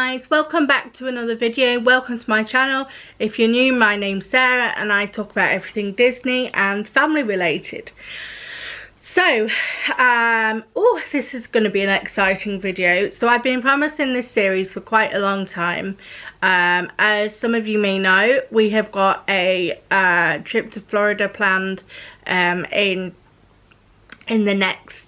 guys, welcome back to another video. Welcome to my channel. If you're new, my name's Sarah and I talk about everything Disney and family related. So this is going to be an exciting video. So I've been promising this series for quite a long time. As some of you may know, we have got a trip to Florida planned in the next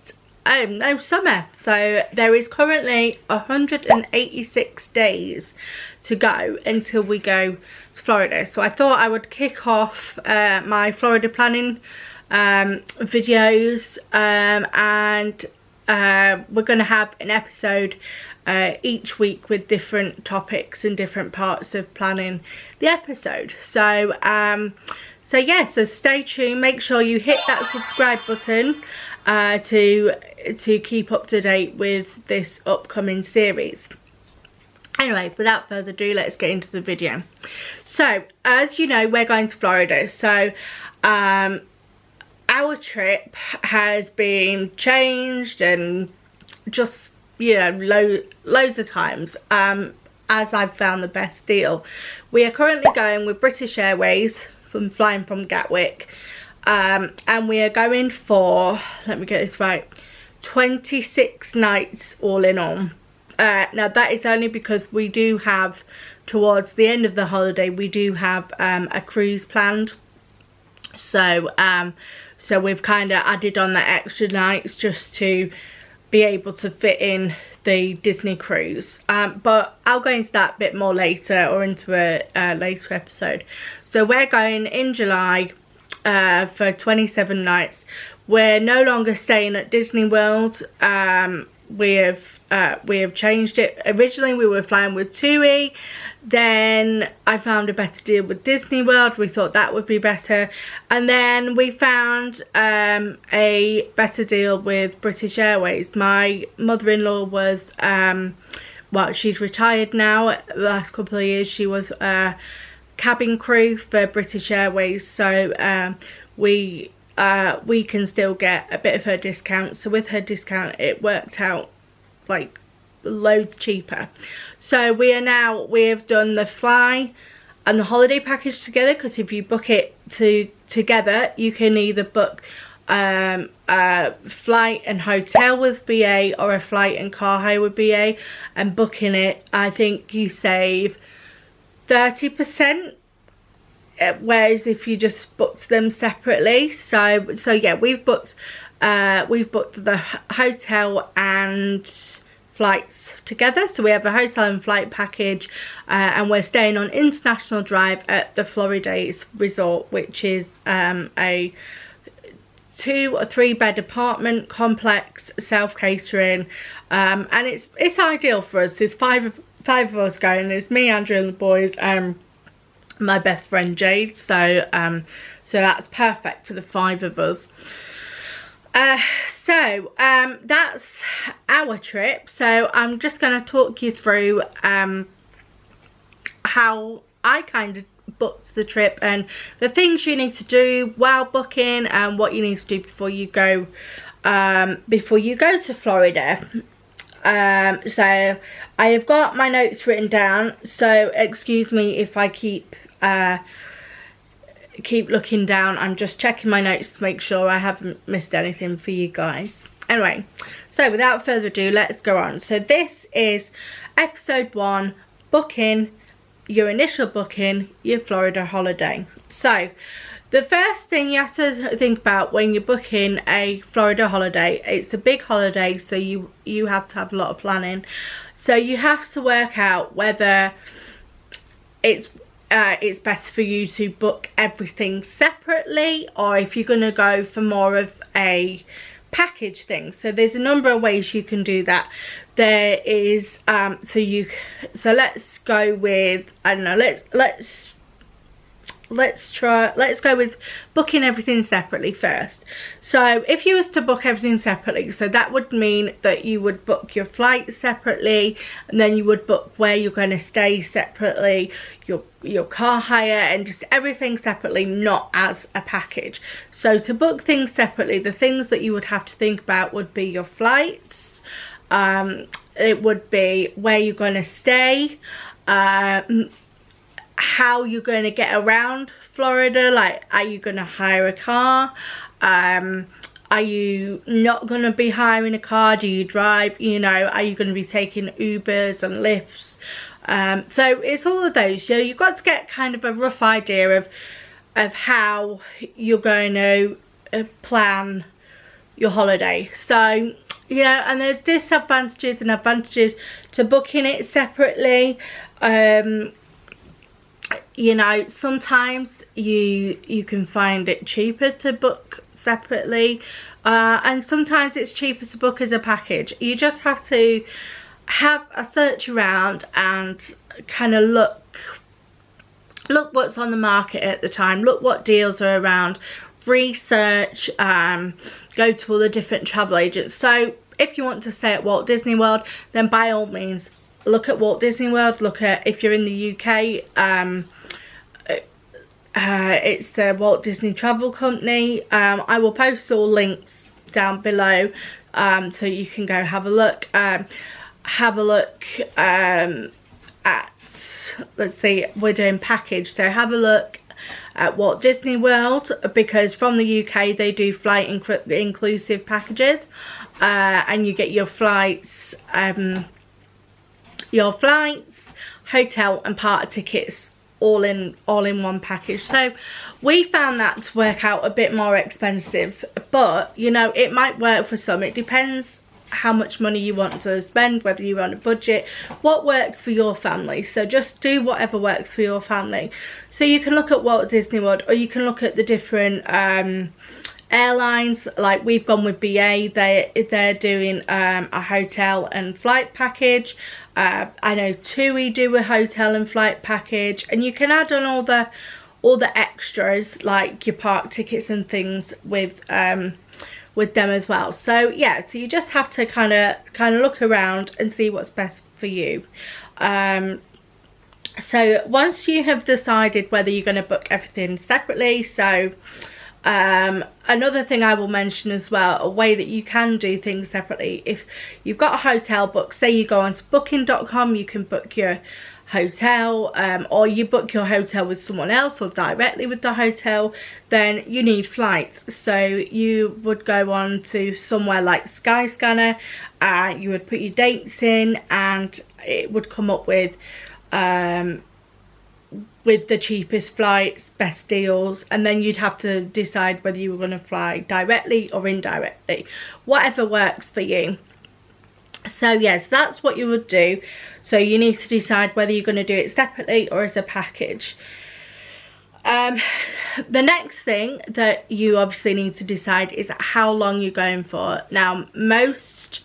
summer. So there is currently 186 days to go until we go to Florida. So I thought I would kick off my Florida planning videos, and we're going to have an episode each week with different topics and different parts of planning the episode. So yeah, so stay tuned. Make sure you hit that subscribe button to keep up to date with this upcoming series. Anyway, without further ado, let's get into the video. So as you know, we're going to Florida. So our trip has been changed and just, you know, loads of times as I've found the best deal. We are currently going with British Airways, flying from Gatwick, and we are going for, let me get this right, 26 nights all in all. Now that is only because we do have, towards the end of the holiday, we do have a cruise planned. So so we've kind of added on the extra nights just to be able to fit in the Disney cruise, but I'll go into that a bit more later, or into a later episode. So we're going in July for 27 nights. We're no longer staying at Disney World. We have changed it. Originally we were flying with TUI, then I found a better deal with Disney World. We thought that would be better, and then we found a better deal with British Airways. My mother-in-law was well, she's retired now. The last couple of years she was cabin crew for British Airways, so we can still get a bit of her discount. So with her discount it worked out like loads cheaper. So we have done the fly and the holiday package together, because if you book it together you can either book a flight and hotel with BA or a flight and car hire with BA, and booking it, I think you save 30%, whereas if you just booked them separately. So yeah, we've booked the hotel and flights together. So we have a hotel and flight package, and we're staying on International Drive at the Floridays Resort, which is a 2 or 3 bed apartment complex, self-catering, and it's ideal for us. There's five of us going. There's me, Andrew and the boys, my best friend Jade, so that's perfect for the 5 of us. So that's our trip. So I'm just going to talk you through how I kind of booked the trip, and the things you need to do while booking, and what you need to do before you go to Florida. So I have got my notes written down, so excuse me if I keep looking down. I'm just checking my notes to make sure I haven't missed anything for you guys. Anyway, so without further ado, let's go on. So this is episode 1, booking your initial booking, your Florida holiday. So the first thing you have to think about when you're booking a Florida holiday, it's a big holiday, so you have to have a lot of planning. So you have to work out whether it's better for you to book everything separately, or if you're going to go for more of a package thing. So there's a number of ways you can do that. There is so let's go with, I don't know, let's go with booking everything separately first. So if you was to book everything separately, so that would mean that you would book your flight separately, and then you would book where you're going to stay separately, your car hire, and just everything separately, not as a package. So to book things separately, the things that you would have to think about would be your flights, it would be where you're going to stay, how you're going to get around Florida. Like, are you going to hire a car? Are you not going to be hiring a car? Do you drive? You know, are you going to be taking Ubers and Lyfts? So it's all of those. So you've got to get kind of a rough idea of how you're going to plan your holiday. So, you know, and there's disadvantages and advantages to booking it separately. You know, sometimes you can find it cheaper to book separately, and sometimes it's cheaper to book as a package. You just have to have a search around and kind of look what's on the market at the time, look what deals are around, research, go to all the different travel agents. So if you want to stay at Walt Disney World, then by all means look at Walt Disney World. Look at, if you're in the UK, it's the Walt Disney Travel Company. I will post all links down below, so you can go have a look. Have a look at, let's see, we're doing package, so have a look at Walt Disney World, because from the UK they do flight inclusive packages, and you get your flights, hotel and park tickets all in one package. So we found that to work out a bit more expensive, but you know, it might work for some. It depends how much money you want to spend, whether you're on a budget, what works for your family. So just do whatever works for your family. So you can look at Walt Disney World, or you can look at the different airlines. Like, we've gone with BA. They're doing a hotel and flight package. I know TUI do a hotel and flight package, and you can add on all the extras like your park tickets and things with them as well. So yeah, so you just have to kind of look around and see what's best for you. So once you have decided whether you're going to book everything separately, so another thing I will mention as well, a way that you can do things separately. If you've got a hotel book, say you go onto booking.com, you can book your hotel, or you book your hotel with someone else or directly with the hotel, then you need flights. So you would go on to somewhere like Skyscanner, you would put your dates in, and it would come up with the cheapest flights, best deals, and then you'd have to decide whether you were going to fly directly or indirectly, whatever works for you. So yes, that's what you would do. So you need to decide whether you're going to do it separately or as a package. The next thing that you obviously need to decide is how long you're going for. Now, most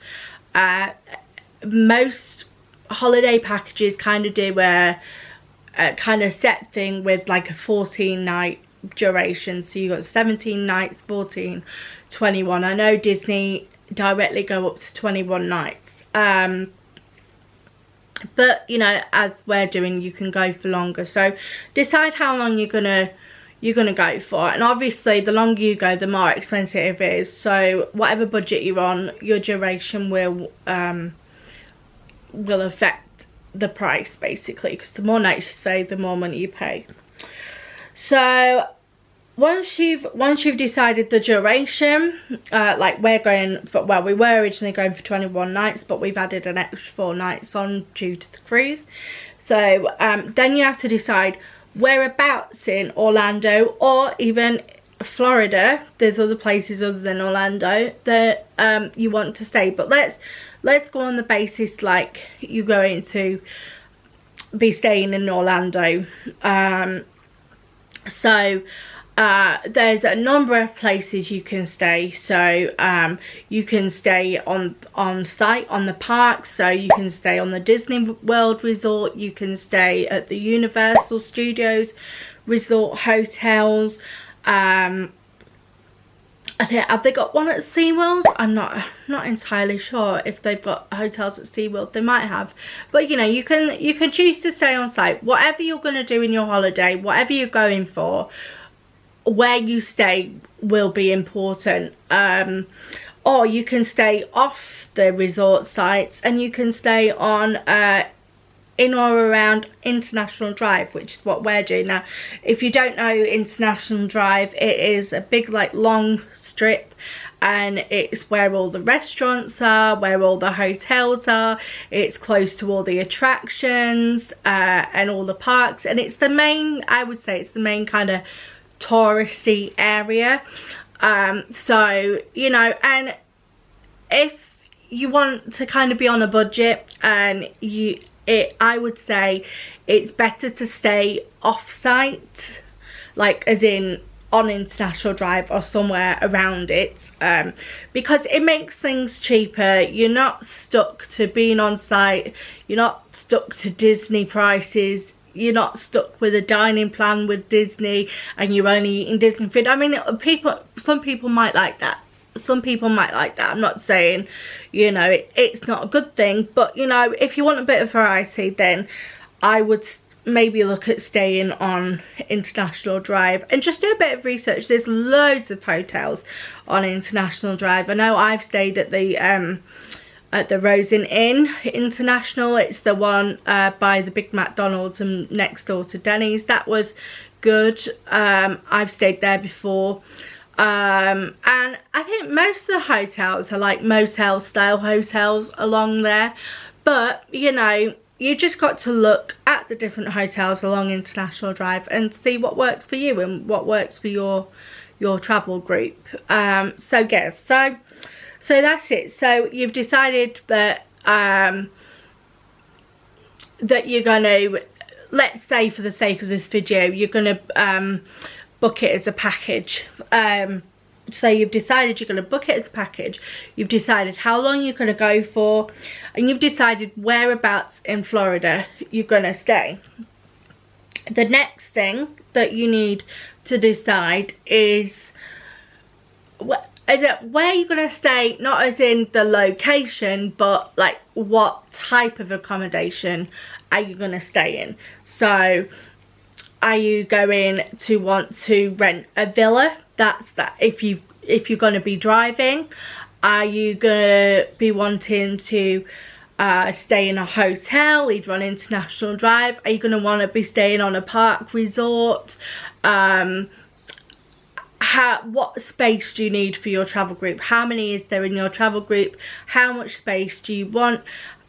holiday packages kind of do a kind of set thing with like a 14-night duration. So you got 17 nights, 14, 21. I know Disney directly go up to 21 nights. But you know, as we're doing, you can go for longer. So decide how long you're gonna go for, and obviously the longer you go, the more expensive it is. So whatever budget you're on, your duration will affect the price basically, because the more nights you stay, the more money you pay. So once you've decided the duration, like we're going for, well, we were originally going for 21 nights, but we've added an extra 4 nights on due to the cruise. So then you have to decide whereabouts in Orlando or even Florida. There's other places other than Orlando that you want to stay, but let's go on the basis like you're going to be staying in Orlando. So there's a number of places you can stay. So you can stay on site on the park. So you can stay on the Disney World Resort, you can stay at the Universal Studios Resort hotels. I think, have they got one at SeaWorld? I'm not entirely sure if they've got hotels at SeaWorld. They might have, but you know, you can choose to stay on site. Whatever you're going to do in your holiday, whatever you're going for, where you stay will be important. or you can stay off the resort sites and you can stay on in or around International Drive, which is what we're doing now. If you don't know International Drive, it is a big like long strip, and it's where all the restaurants are, where all the hotels are. It's close to all the attractions and all the parks, and it's the main, I would say it's the main kind of touristy area. So, you know, and if you want to kind of be on a budget, and I would say it's better to stay off-site, like as in on International Drive or somewhere around it, because it makes things cheaper. You're not stuck to being on site, you're not stuck to Disney prices, you're not stuck with a dining plan with Disney and you're only eating Disney food. I mean, some people might like that. Some people might like that. I'm not saying, you know, it's not a good thing, but you know, if you want a bit of variety, then I would maybe look at staying on International Drive and just do a bit of research. There's loads of hotels on International Drive. I know I've stayed at the Rosen Inn International. It's the one by the big McDonald's and next door to Denny's. That was good. I've stayed there before. And I think most of the hotels are like motel style hotels along there, but you know, you just got to look at the different hotels along International Drive and see what works for you and what works for your travel group. So yes, so that's it. So you've decided that that you're going to, let's say for the sake of this video, you're going to book it as a package. So you've decided you're going to book it as a package, you've decided how long you're going to go for, and you've decided whereabouts in Florida you're going to stay. The next thing that you need to decide is where you're going to stay, not as in the location, but like what type of accommodation are you going to stay in. So are you going to want to rent a villa? That's that. If you're going to be driving, are you going to be wanting to stay in a hotel, either on International Drive? Are you going to want to be staying on a park resort? What space do you need for your travel group? How many is there in your travel group? How much space do you want?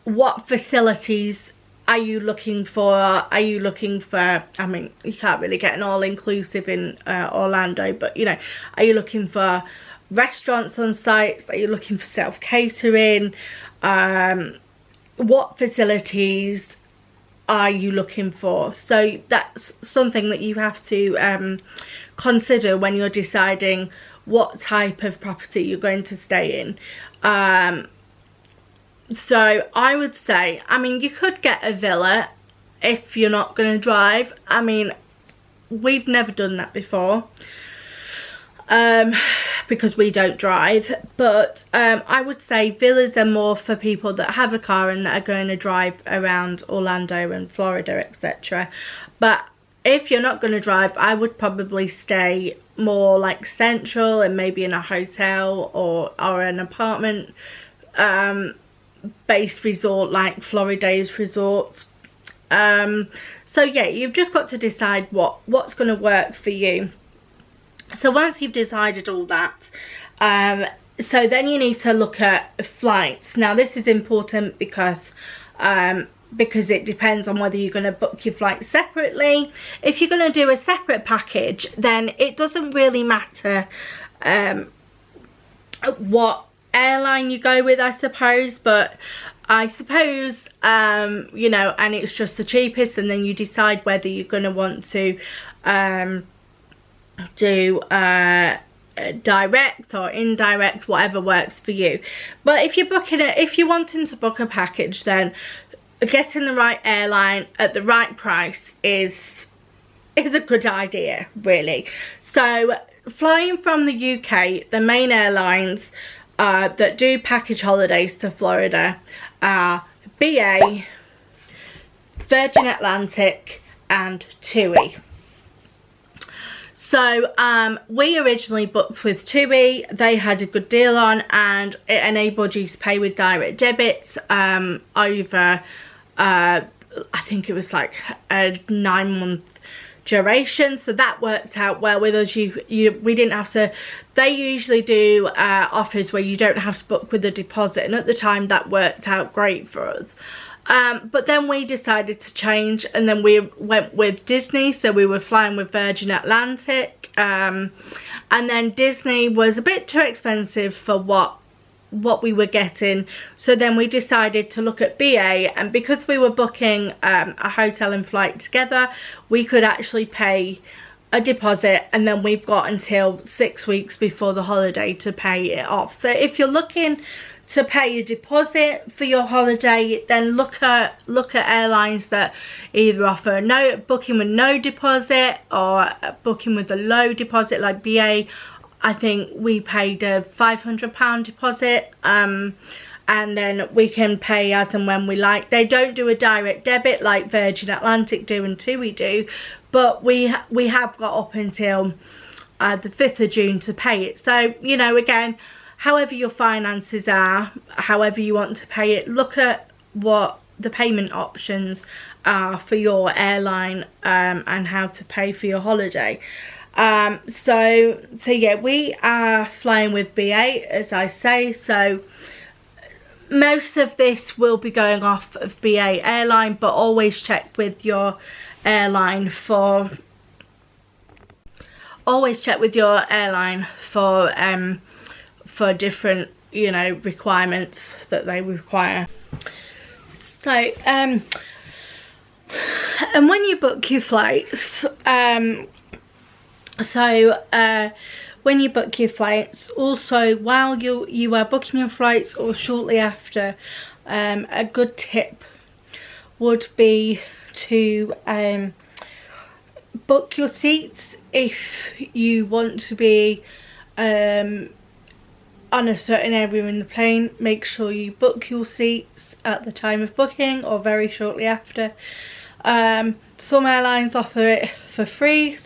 What facilities are you looking for? Are you looking for, I mean, you can't really get an all-inclusive in Orlando, but you know, are you looking for restaurants on sites? Are you looking for self-catering? What facilities are you looking for? So that's something that you have to consider when you're deciding what type of property you're going to stay in. So I would say, I mean, you could get a villa if you're not going to drive. I mean, we've never done that before because we don't drive, but I would say villas are more for people that have a car and that are going to drive around Orlando and Florida, etc. But if you're not going to drive, I would probably stay more like central and maybe in a hotel or an apartment based resort like Florida's resorts. So yeah, you've just got to decide what's going to work for you. So once you've decided all that, so then you need to look at flights. Now this is important because it depends on whether you're going to book your flights separately. If you're going to do a separate package, then it doesn't really matter what airline you go with, I suppose, but I suppose you know, and it's just the cheapest, and then you decide whether you're going to want to do direct or indirect, whatever works for you. But if you're wanting to book a package, then getting the right airline at the right price is a good idea, really. So flying from the UK, the main airlines that do package holidays to Florida are BA, Virgin Atlantic and TUI. So we originally booked with TUI. They had a good deal on, and it enabled you to pay with direct debits over I think it was like a 9-month duration, so that worked out well with us. We didn't have to, they usually do offers where you don't have to book with a deposit, and at the time that worked out great for us. But then we decided to change, and then we went with Disney, so we were flying with Virgin Atlantic, and then Disney was a bit too expensive for what we were getting, so then we decided to look at BA, and because we were booking a hotel and flight together, we could actually pay a deposit, and then we've got until 6 weeks before the holiday to pay it off. So if you're looking to pay a deposit for your holiday, then look at airlines that either offer booking with no deposit or booking with a low deposit, like BA. I think we paid a £500 deposit, and then we can pay as and when we like. They don't do a direct debit like Virgin Atlantic do and TUI do, but we have got up until the 5th of June to pay it. So, you know, again, however your finances are, however you want to pay it, look at what the payment options are for your airline, and how to pay for your holiday. So yeah, we are flying with BA, as I say, so most of this will be going off of BA airline, but always check with your airline for different, you know, requirements that they require. So and when you book your flights, when you book your flights, also while you are booking your flights or shortly after, a good tip would be to book your seats. If you want to be on a certain area in the plane, make sure you book your seats at the time of booking or very shortly after. Some airlines offer it for free,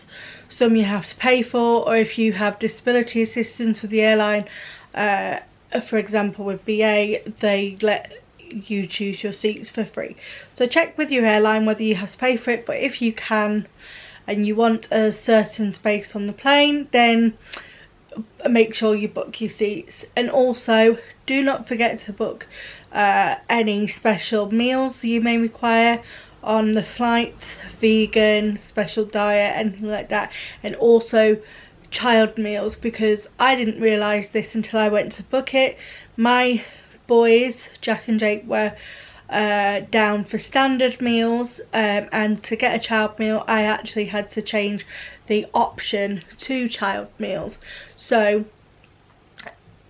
some you have to pay for, or if you have disability assistance with the airline, for example with BA, they let you choose your seats for free. So check with your airline whether you have to pay for it, but if you can and you want a certain space on the plane, then make sure you book your seats. And also do not forget to book any special meals you may require on the flight, vegan, special diet, anything like that, and also child meals, because I didn't realise this until I went to book it. My boys, Jack and Jake, were down for standard meals, and to get a child meal I actually had to change the option to child meals. So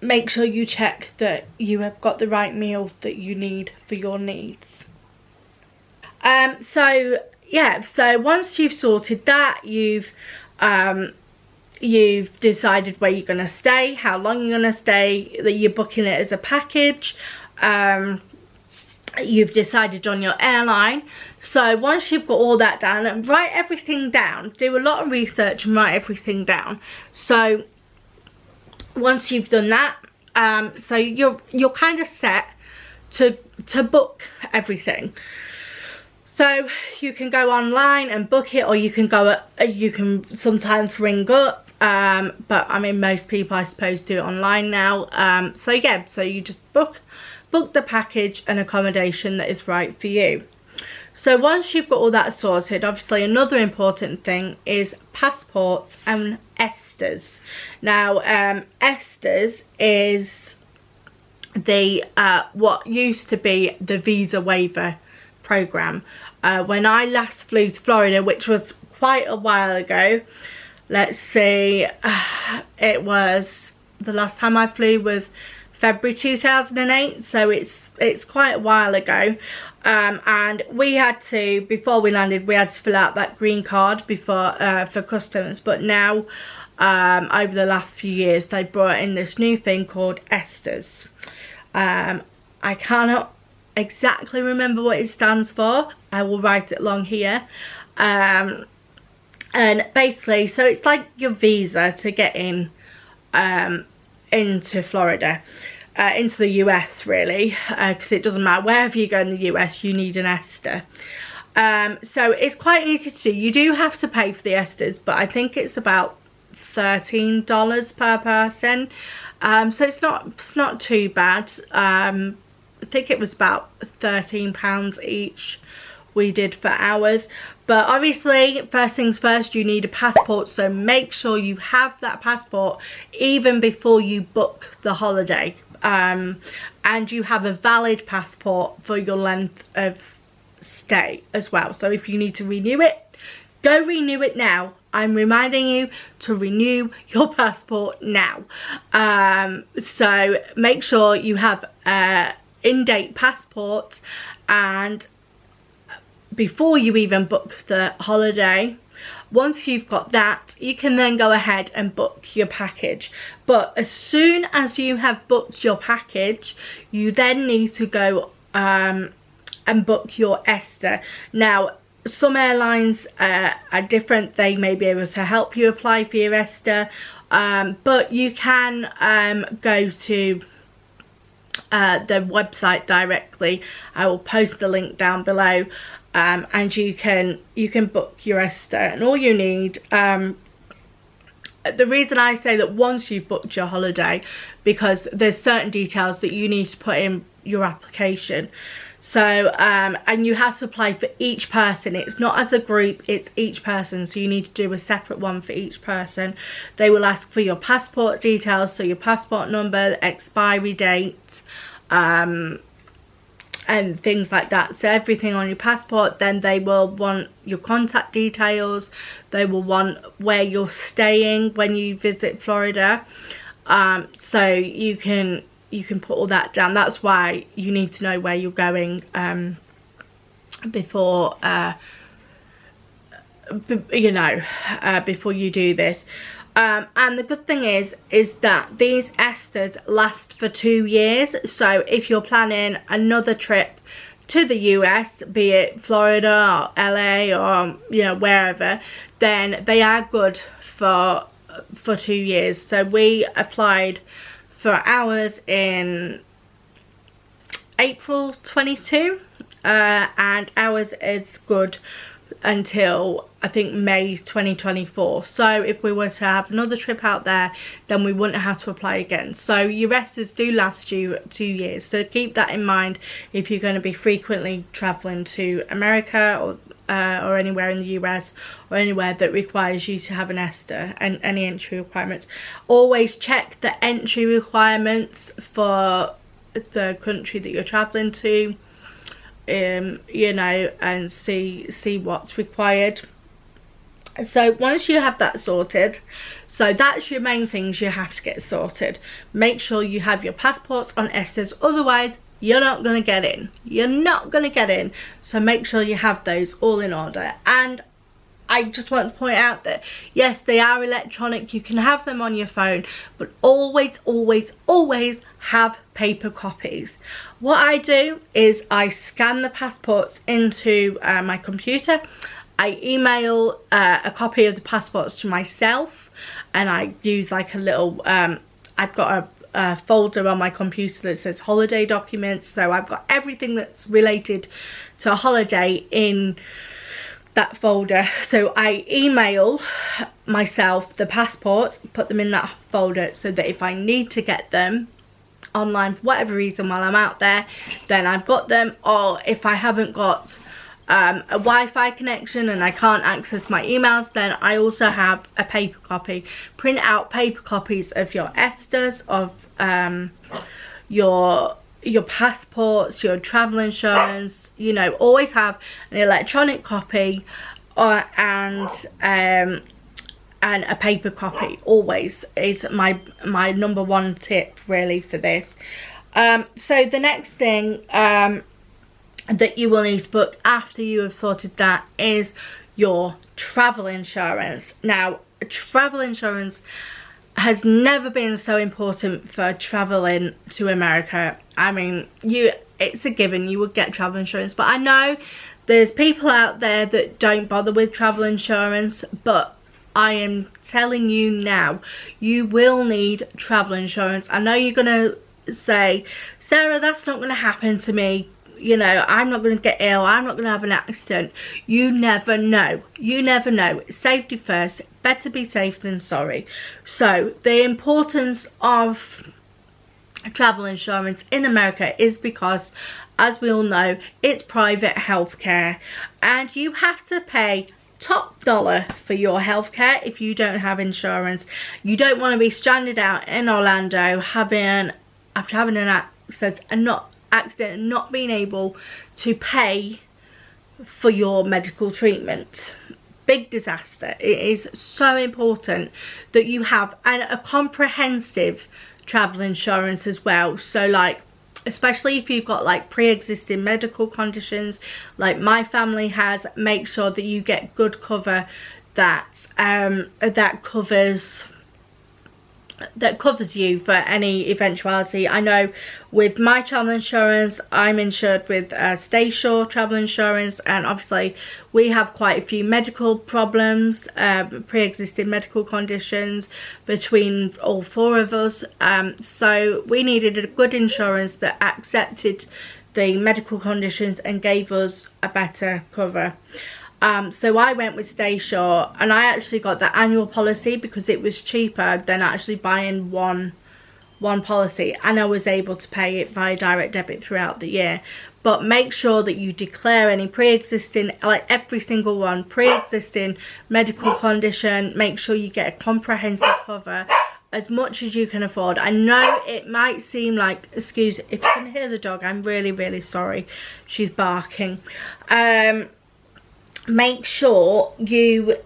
make sure you check that you have got the right meal that you need for your needs. So yeah, so once you've sorted that, you've decided where you're going to stay, how long you're going to stay, that you're booking it as a package, you've decided on your airline. So once you've got all that down, and write everything down, do a lot of research and write everything down. So once you've done that, so you're kind of set to book everything. So you can go online and book it, or you can you can sometimes ring up, but I mean most people I suppose do it online now. So yeah, so you just book the package and accommodation that is right for you. So once you've got all that sorted, obviously another important thing is passports and ESTAs. Now ESTAs is the what used to be the visa waiver program. When I last flew to Florida, which was quite a while ago, let's see, it was, the last time I flew was February 2008, so it's quite a while ago, and we had to, before we landed, we had to fill out that green card before for customs. But now over the last few years they brought in this new thing called ESTAs. I cannot exactly remember what it stands for. I will write it along here, and And basically, so it's like your visa to get in into Florida, into the US really, because it doesn't matter wherever you go in the US, you need an ESTA. So it's quite easy to do. You do have to pay for the ESTAs, but I think it's about $13 per person. So it's not too bad. I think it was about £13 each we did for ours. But obviously, first things first, you need a passport, so make sure you have that passport even before you book the holiday, and you have a valid passport for your length of stay as well. So if you need to renew it, go renew it now. I'm reminding you to renew your passport now. So make sure you have an in-date passport, and before you even book the holiday. Once you've got that, you can then go ahead and book your package. But as soon as you have booked your package, you then need to go and book your ESTA. Now, some airlines are different. They may be able to help you apply for your ESTA, but you can go to the website directly. I will post the link down below, and you can book your ESTA. And all you need, the reason I say that once you've booked your holiday, because there's certain details that you need to put in your application. So and you have to apply for each person. It's not as a group, it's each person, so you need to do a separate one for each person. They will ask for your passport details, so your passport number, expiry date, and things like that. So everything on your passport. Then they will want your contact details, they will want where you're staying when you visit Florida, so you can put all that down. That's why you need to know where you're going before before you do this. And the good thing is that these ESTAs last for 2 years. So if you're planning another trip to the US, be it Florida or LA or wherever, then they are good for 2 years. So we applied for ours in April 22, and ours is good until I think May 2024. So if we were to have another trip out there, then we wouldn't have to apply again. So your ESTAs do last you 2 years, so keep that in mind if you're going to be frequently traveling to America or anywhere in the US, or anywhere that requires you to have an ESTA and any entry requirements. Always check the entry requirements for the country that you're traveling to, and see what's required. So once you have that sorted, so that's your main things you have to get sorted. Make sure you have your passports on ESTAs, otherwise you're not going to get in. You're not going to get in. So make sure you have those all in order. And I just want to point out that yes, they are electronic. You can have them on your phone, but always, always, always have paper copies. What I do is I scan the passports into my computer. I email a copy of the passports to myself, and I use like a little, I've got a folder on my computer that says holiday documents, so I've got everything that's related to a holiday in that folder. So I email myself the passports, put them in that folder, so that if I need to get them online for whatever reason while I'm out there, then I've got them. Or if I haven't got a Wi-Fi connection and I can't access my emails, then I also have a paper copy. Print out paper copies of your ESTAs, of your passports, your travel insurance. Always have an electronic copy and a paper copy. Always is my number one tip really for this. So the next thing that you will need to book after you have sorted that is your travel insurance. Now, travel insurance has never been so important for traveling to America. I mean, it's a given you would get travel insurance, but I know There's people out there that don't bother with travel insurance, but I am telling you now, you will need travel insurance. I know you're gonna say, Sarah, that's not gonna happen to me, you know, I'm not going to get ill, I'm not going to have an accident. You never know. You never know. Safety first. Better be safe than sorry. So the importance of travel insurance in America is because, as we all know, it's private healthcare, and you have to pay top dollar for your healthcare if you don't have insurance. You don't want to be stranded out in Orlando after having an accident and not being able to pay for your medical treatment. Big disaster. It is so important that you have a comprehensive travel insurance as well. So like, especially if you've got like pre-existing medical conditions like my family has, make sure that you get good cover that covers you for any eventuality. I know with my travel insurance, I'm insured with Stayshore travel insurance, and obviously we have quite a few medical problems, pre-existing medical conditions between all four of us, so we needed a good insurance that accepted the medical conditions and gave us a better cover. So I went with Stayshore, and I actually got the annual policy because it was cheaper than actually buying one policy, and I was able to pay it via direct debit throughout the year. But make sure that you declare any pre-existing, like every single one, pre-existing medical condition. Make sure you get a comprehensive cover as much as you can afford. I know it might seem like, excuse if you can hear the dog, I'm really sorry, she's barking. Make sure you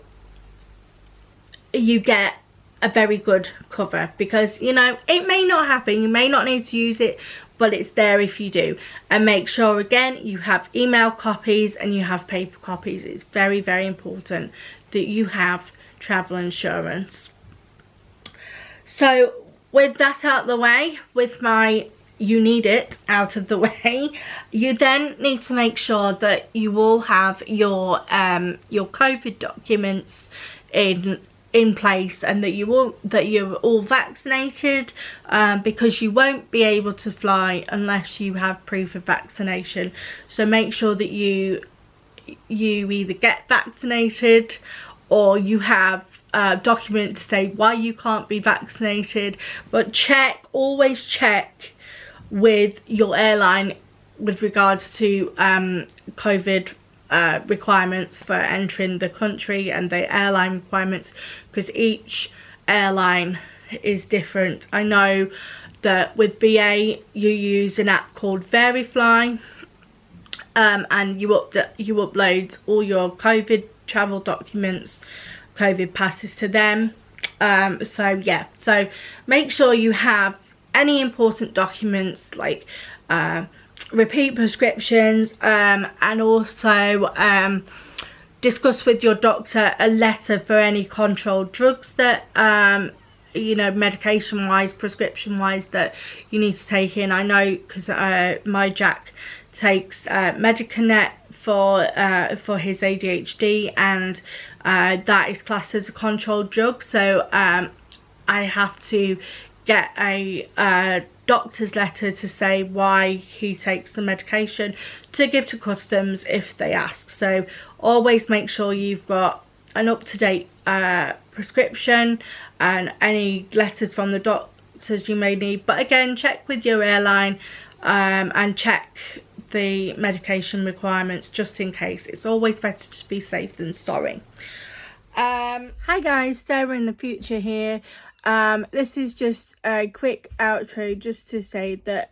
get a very good cover, because you know it may not happen, you may not need to use it, but it's there if you do. And make sure again you have email copies and you have paper copies. It's very important that you have travel insurance. So with that out of the way, with my you need it out of the way, you then need to make sure that you will have your COVID documents in place, and that you're all vaccinated, because you won't be able to fly unless you have proof of vaccination. So make sure that you either get vaccinated or you have a document to say why you can't be vaccinated. But always check with your airline with regards to COVID requirements for entering the country, and the airline requirements, because each airline is different. I know that with BA you use an app called Verifly, and you upload all your COVID travel documents, COVID passes to them. So yeah, so make sure you have any important documents like repeat prescriptions, and also discuss with your doctor a letter for any controlled drugs that you know, medication wise, prescription wise, that you need to take in. I know because my Jack takes Medicanet for his ADHD, and that is classed as a controlled drug, so I have to get a doctor's letter to say why he takes the medication to give to customs if they ask. So always make sure you've got an up-to-date prescription and any letters from the doctors you may need. But again, check with your airline and check the medication requirements just in case. It's always better to be safe than sorry. Hi guys, Sarah in the future here. This is just a quick outro just to say that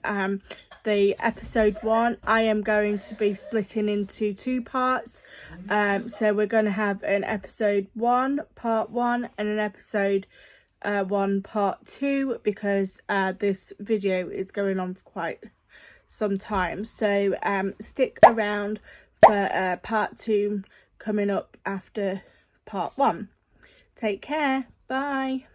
the episode 1 I am going to be splitting into 2 parts. So we're going to have an episode 1 part 1 and an episode 1 part 2, because this video is going on for quite some time. So stick around for part 2 coming up after part 1. Take care. Bye.